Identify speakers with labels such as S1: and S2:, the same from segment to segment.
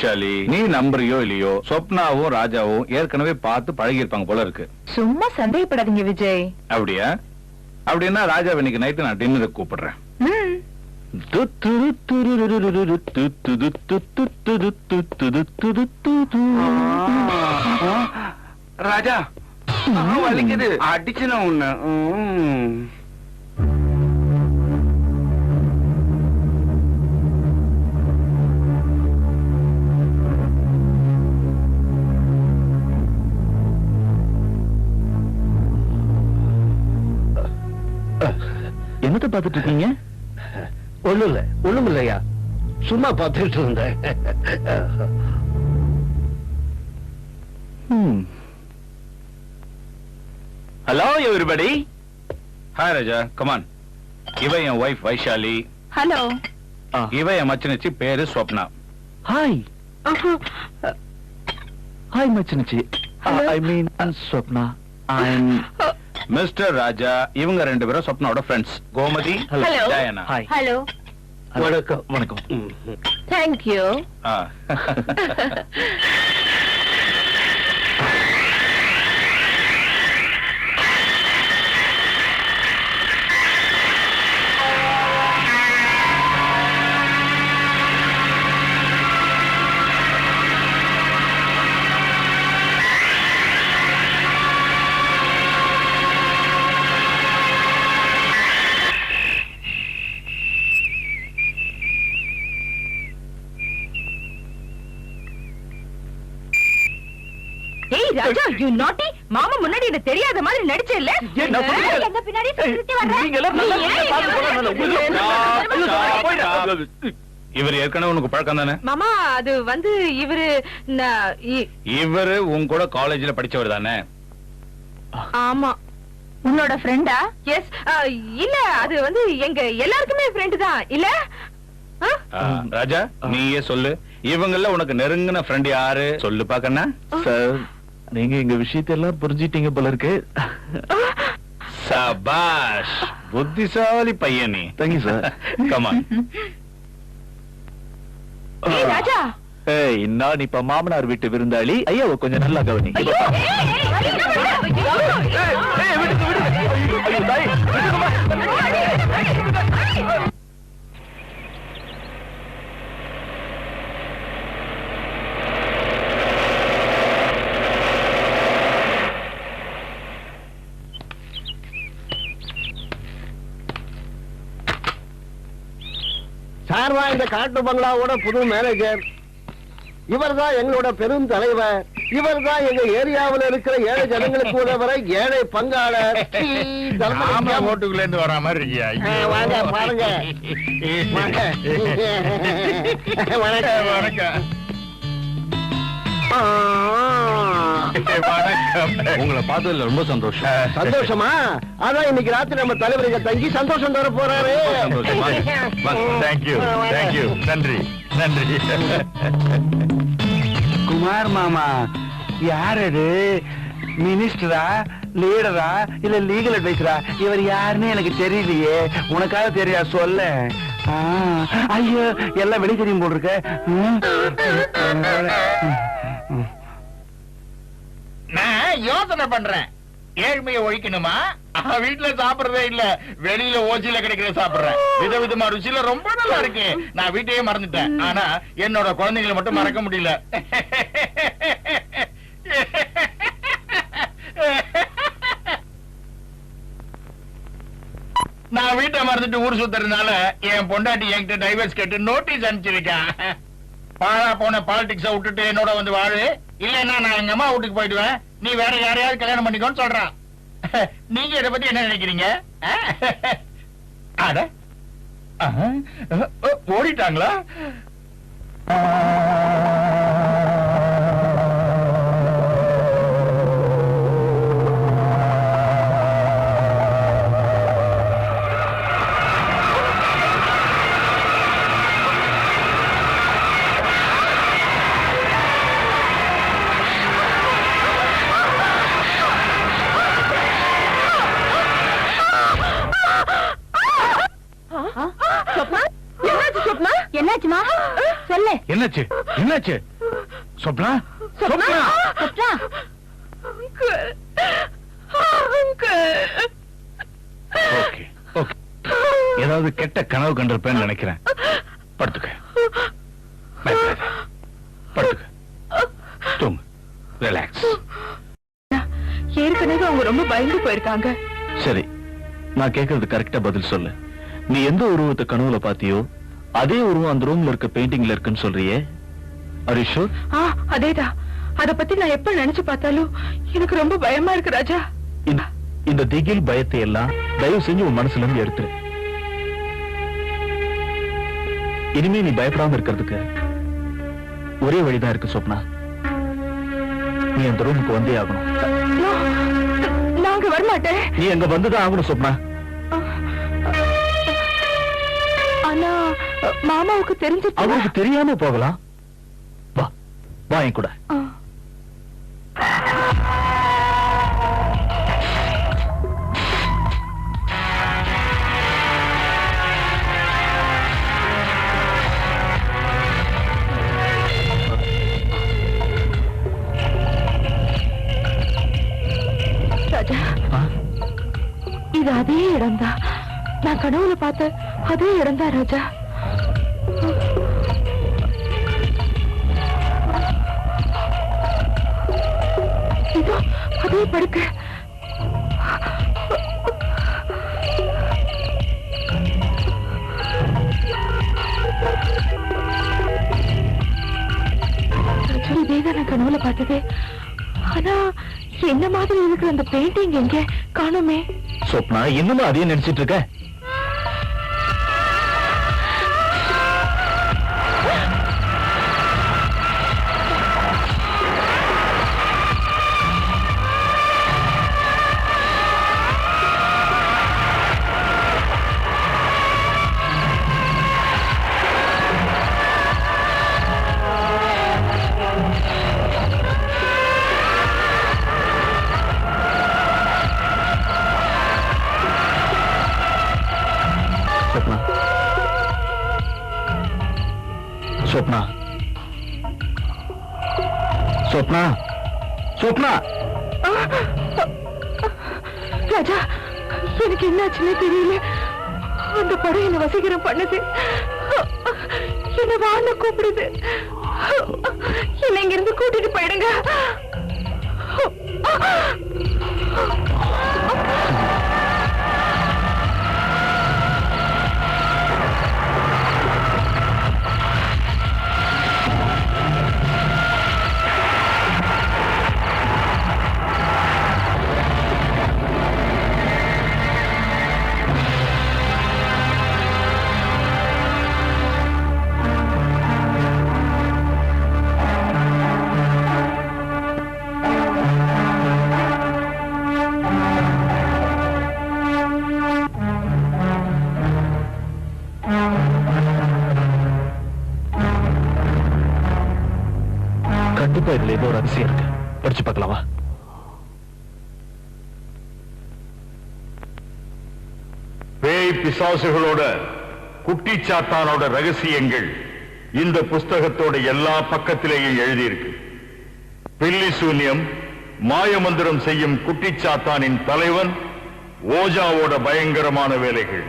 S1: வைஷாலி, நீ நம்புறியோ இல்லையோ, சொப்னாவும் ராஜாவும் ஏற்கனவே பார்த்து பழகி இருப்பாங்க போல இருக்கு.
S2: சும்மா சந்தேகப்படாதீங்க விஜய்.
S1: அப்படியா? அப்படின்னா ராஜா இன்னைக்கு நைட்டு நான் டின்னருக்கு கூப்பிடுறேன்.
S3: ராஜா வலிக்குது, அடிச்சுன உன்ன.
S4: என்னத்த பாத்துட்டு இருக்கீங்க?
S3: ஒண்ணும் இல்லையா, சும்மா பார்த்துட்டு இருந்தேன்.
S1: Hello everybody. Hi Raja, come on. இவ என் வைஃப் வைஷாலி.
S2: ஹலோ.
S1: இவ என் மச்சினச்சி, பேரு ஸ்வப்னா.
S4: ஹாய். ஹாய் மச்சினச்சி. I mean Swapna.
S1: Mister Raja, இவங்க ரெண்டு பேரும் ஸ்வப்னாவோட friends. Gomathi, Diana.
S4: Hi.
S2: Hello.
S3: வணக்கம்.
S4: வணக்கம்.
S2: Thank you. Raja, you naughty. மாமா முன்னாடி இது தெரியாத மாதிரி நடிச்சே இல்ல. எங்க பின்னாடி சுத்தி வர்ற நீங்க எல்லாம்
S1: இவர் ஏற்கனவே உனக்கு பழக்கம் தானே?
S2: மாமா, அது வந்து
S1: இவரு உன் கூட காலேஜ்ல படிச்சவர் தானே?
S2: ஆமா. உன்னோட ஃப்ரெண்டா? எஸ். இல்ல, அது வந்து எங்க எல்லாருக்குமே ஃப்ரெண்ட் தான் இல்ல.
S1: ராஜா, நீயே சொல்லு, இவங்கள உனக்கு நெருங்கின ஃப்ரெண்ட் யாரு சொல்லு பாக்கண்ணா.
S4: சார், நீங்க எங்க விஷயத்தெல்லாம் புரிஞ்சிட்டீங்க போல இருக்கு.
S1: சபாஷ், புத்திசாலி பையன் நீ.
S4: Thank you sir.
S1: கமான்.
S2: ராஜா,
S4: ஏய், நான் இப்ப மாமனார் வீட்டு விருந்தாளி. ஐயாவை கொஞ்சம் நல்லா கவனி.
S3: சார்வா, இந்த காட்டு பங்களாவோட புது மேனேஜர் இவர் தான். எங்களோட பெரும் தலைவர் இவர் தான். எங்க ஏரியாவில் இருக்கிற ஏழை ஜனங்களுக்கு உதவுற ஏழை பங்காளர்.
S1: ஓட்டுக்குள்ள இருந்து வர மாதிரி இருக்கியா?
S3: வாங்க பாருங்க.
S1: வணக்கம். உங்களை பார்த்ததுல ரொம்ப சந்தோஷம்.
S3: சந்தோஷமா? அதான் இன்னைக்கு ராத்திரி நம்ம தலைவர் இங்க தங்கி சந்தோஷம் தர போறாரு.
S1: Thank you, thank you. நன்றி, நன்றி.
S3: குமார் மாமா, யார் அது? மினிஸ்டரா, லீடரா, இல்ல லீகல் அட்வைசரா? இவர் யாருன்னு எனக்கு தெரியலையே. உனக்காக தெரியா சொல்ல? ஐயோ, எல்லாம் வெளி தெரியும் போல் இருக்க.
S1: நான் யோசனை பண்றேன், ஏழ்மையை ஒழிக்கணுமா? வீட்டுல சாப்பிடுறதே இல்ல, வெளியில ஓசியில கிடைக்கிற சாப்பிடுறேன். விதவிதமா ருசியில ரொம்ப நல்லா இருக்கு. நான் வீட்டையே மறந்துட்டேன், ஆனா என்னோட குழந்தைங்களை மட்டும் மறக்க முடியல. நான் வீட்டை மறந்துட்டு ஊர் சுத்துறதுனால என் பொண்டாட்டி என்கிட்ட டைவர்ஸ் கேட்டு நோட்டீஸ் அனுப்பிச்சிருக்கேன். பாழா போன பாலிடிக்ஸ விட்டுட்டு என்னோட வந்து வாழு, இல்லன்னா நான் எங்க அம்மா வீட்டுக்கு போயிடுவேன், நீ வேற யாரையாவது கல்யாணம் பண்ணிக்கோன்னு சொல்றான். நீங்க இதை பத்தி என்ன நினைக்கிறீங்க? அட, ஓடிட்டாங்களா?
S2: என்னாச்சுமா? சொல்லு.
S1: என்னாச்சு? என்னாச்சு?
S3: Swapna
S2: Swapna!
S3: Swapna
S2: uncle! Uncle!
S3: Okay okay ஏதாவது கெட்ட கனவு கண்டிருப்பேன்னு நினைக்கிறேன். படுத்துக்க, பயப்படாத. படுத்துக்க, தூங்கு, ரிலாக்ஸ்.
S2: ஏற்கனவே அவங்க ரொம்ப பயந்து போயிருக்காங்க.
S4: சரி, நான் கேட்கறது கரெக்டா பதில் சொல்லு. நீ எந்த உருவத்தை கனவுல பாத்தியோ அதே உருவம் அந்த ரூம்ல இருக்க பெயிண்டிங்ல இருக்குன்னு சொல்றியே, are you sure?
S2: அதேதான். அத பத்தி நான் எப்ப நினைச்சு பார்த்தாலும் எனக்கு ரொம்ப பயமா இருக்கு ராஜா.
S4: இந்த திகில் பயத்தை எல்லாம் தயவு செஞ்சு உன் மனசுல இருந்து எடுத்துரு. இனிமே நீ பயப்படாம இருக்கிறதுக்கு ஒரே வழிதான் இருக்கு சொப்னா. நீ அந்த ரூமுக்கு வந்தே ஆகணும்.
S2: நாங்க வரமாட்டேன்.
S4: நீ அங்க வந்துதான் ஆகணும் சொப்னா.
S2: ஆனா மாமாவுக்கு தெரிஞ்சு
S4: அவருக்கு தெரியாம போகலாம். வா வா என் கூட.
S2: ராஜா, இது அதே இடம்தான். நான் கனவுல பார்த்த அதே இடம்தான் ராஜா. இதோ அதே படுக்க. இதேதான் நான் கனவுல பார்த்தது. ஆனா என்ன மாதிரி இருக்கிற அந்த பெயிண்டிங் எங்க காணுமே?
S4: சொப்னா, இன்னும் அதையே நினைச்சிட்டு இருக்க? சொப்னா, சொப்னா, சொப்னா!
S2: ராஜா, எனக்கு என்னாச்சுன்னே தெரியல. அந்த படம் என்ன வசீகரம் பண்ணுது. என்ன வாழ கூப்பிடுது. என்ன இங்க இருந்து கூட்டிட்டு போயிடுங்க.
S4: கண்டிப்பா இதுல ஏதோ ஒரு அதிசயம் இருக்கு. படிச்சு பார்க்கலாமா?
S5: பேய் பிசாசுகளோட குட்டிச்சாத்தானோட ரகசியங்கள் இந்த புஸ்தகத்தோட எல்லா பக்கத்திலேயும் எழுதியிருக்கு. பில்லி சூன்யம், மாயமந்திரம் செய்யும் குட்டிச்சாத்தானின் தலைவன் ஓஜாவோட பயங்கரமான வேலைகள்,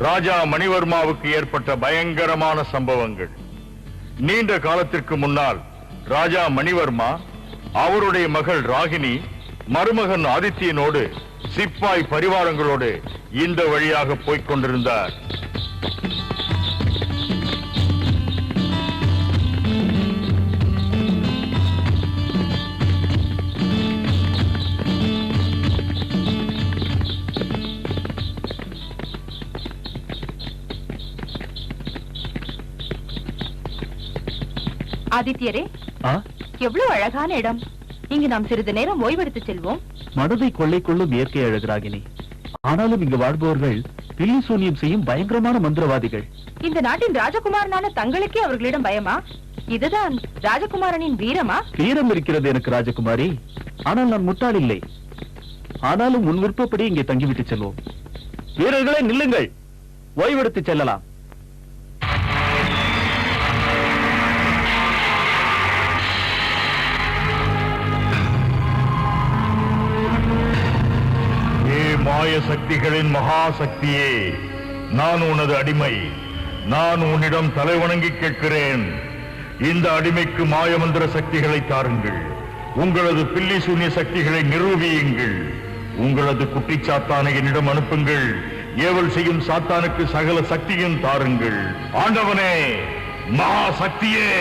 S5: ராஜா மணிவர்மாவுக்கு ஏற்பட்ட பயங்கரமான சம்பவங்கள். நீண்ட காலத்திற்கு முன்னால் ராஜா மணிவர்மா அவருடைய மகள் ராகினி மருமகன் ஆதித்யனோடு சிப்பாய் பரிவாரங்களோடு இந்த வழியாக போய்க் கொண்டிருந்தார்.
S2: ஆதித்யரே, எவ்வளவு அழகான இடம். இங்கு நாம் சிறிது நேரம் ஓய்வெடுத்து செல்வோம்.
S4: மனதை கொள்ளை கொள்ளும் இயற்கை அழகராகினி. ஆனாலும் இங்கு வாழ்பவர்கள் பில்லி சூன்யம் செய்யும் பயங்கரமான மந்திரவாதிகள்.
S2: இந்த நாட்டின் ராஜகுமாரனான தங்களுக்கே அவர்களிடம் பயமா? இதுதான் ராஜகுமாரனின் வீரமா?
S4: வீரம் இருக்கிறது எனக்கு ராஜகுமாரி, ஆனால் நான் முட்டாள் இல்லை. ஆனாலும் உன் விருப்பப்படி இங்கே தங்கிவிட்டு செல்வோம். வீரர்களே நில்லுங்கள், ஓய்வெடுத்து செல்லலாம்.
S5: மாய சக்திகளின் மகா சக்தியே, நான் உனது அடிமை. நான் உன்னிடம் தலைவணங்கி கேட்கிறேன். இந்த அடிமைக்கு மாயமந்திர சக்திகளை தாருங்கள். உங்களது பில்லி சூன்ய சக்திகளை நிரூபியுங்கள். உங்களது குட்டிச்சாத்தானை என்னிடம் அனுப்புங்கள். ஏவல் செய்யும் சாத்தானுக்கு சகல சக்தியும் தாருங்கள். ஆண்டவனே, மகா சக்தியே,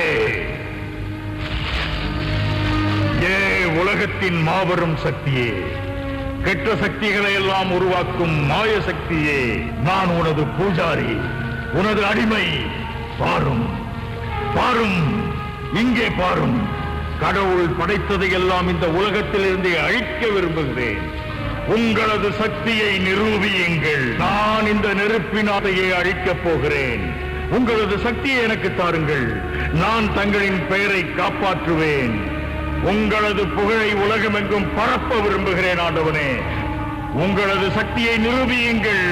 S5: ஏ உலகத்தின் மாபெரும் சக்தியே, கெட்ட சக்திகளை எல்லாம் உருவாக்கும் மாய சக்தியே, நான் உனது பூஜாரி, உனது அடிமை. பாரும், பாரும், இங்கே பாரும். கடவுள் படைத்ததை எல்லாம் இந்த உலகத்தில் இருந்து அழிக்க விரும்புகிறேன். உங்களது சக்தியை நிரூபியுங்கள். நான் இந்த நெருப்பினாலேயே அழிக்கப் போகிறேன். உங்களது சக்தியை எனக்கு தாருங்கள். நான் தங்களின் பெயரை காப்பாற்றுவேன். உங்களது புகழை உலகமெங்கும் பரப்ப விரும்புகிறேன். ஆண்டவனே, உங்களது சக்தியை நிரூபியுங்கள்.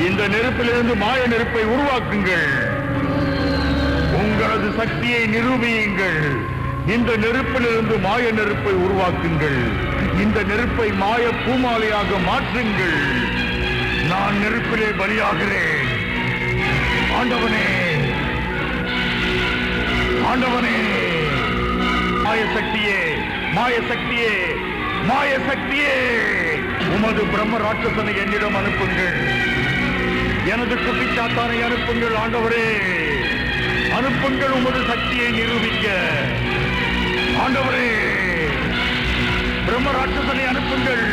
S5: இந்த நெருப்பிலிருந்து மாய நெருப்பை உருவாக்குங்கள். உங்களது சக்தியை நிரூபியுங்கள். இந்த நெருப்பிலிருந்து மாய நெருப்பை உருவாக்குங்கள். இந்த நெருப்பை மாய பூமாலையாக மாற்றுங்கள். நான் நெருப்பிலே பலியாகிறேன். ஆண்டவனே, ஆண்டவனே, மாய சக்தியே, மாய சக்தியே, மாய சக்தியே, உமது பிரம்ம ராட்சசனை என்னிடம் அனுப்புங்கள். எனது குட்டிச்சாத்தானை அனுப்புங்கள். ஆண்டவரே, அனுப்புங்கள் உமது சக்தியை நிரூபிக்க. ஆண்டவரே, பிரம்ம ராட்சசனை அனுப்புங்கள்.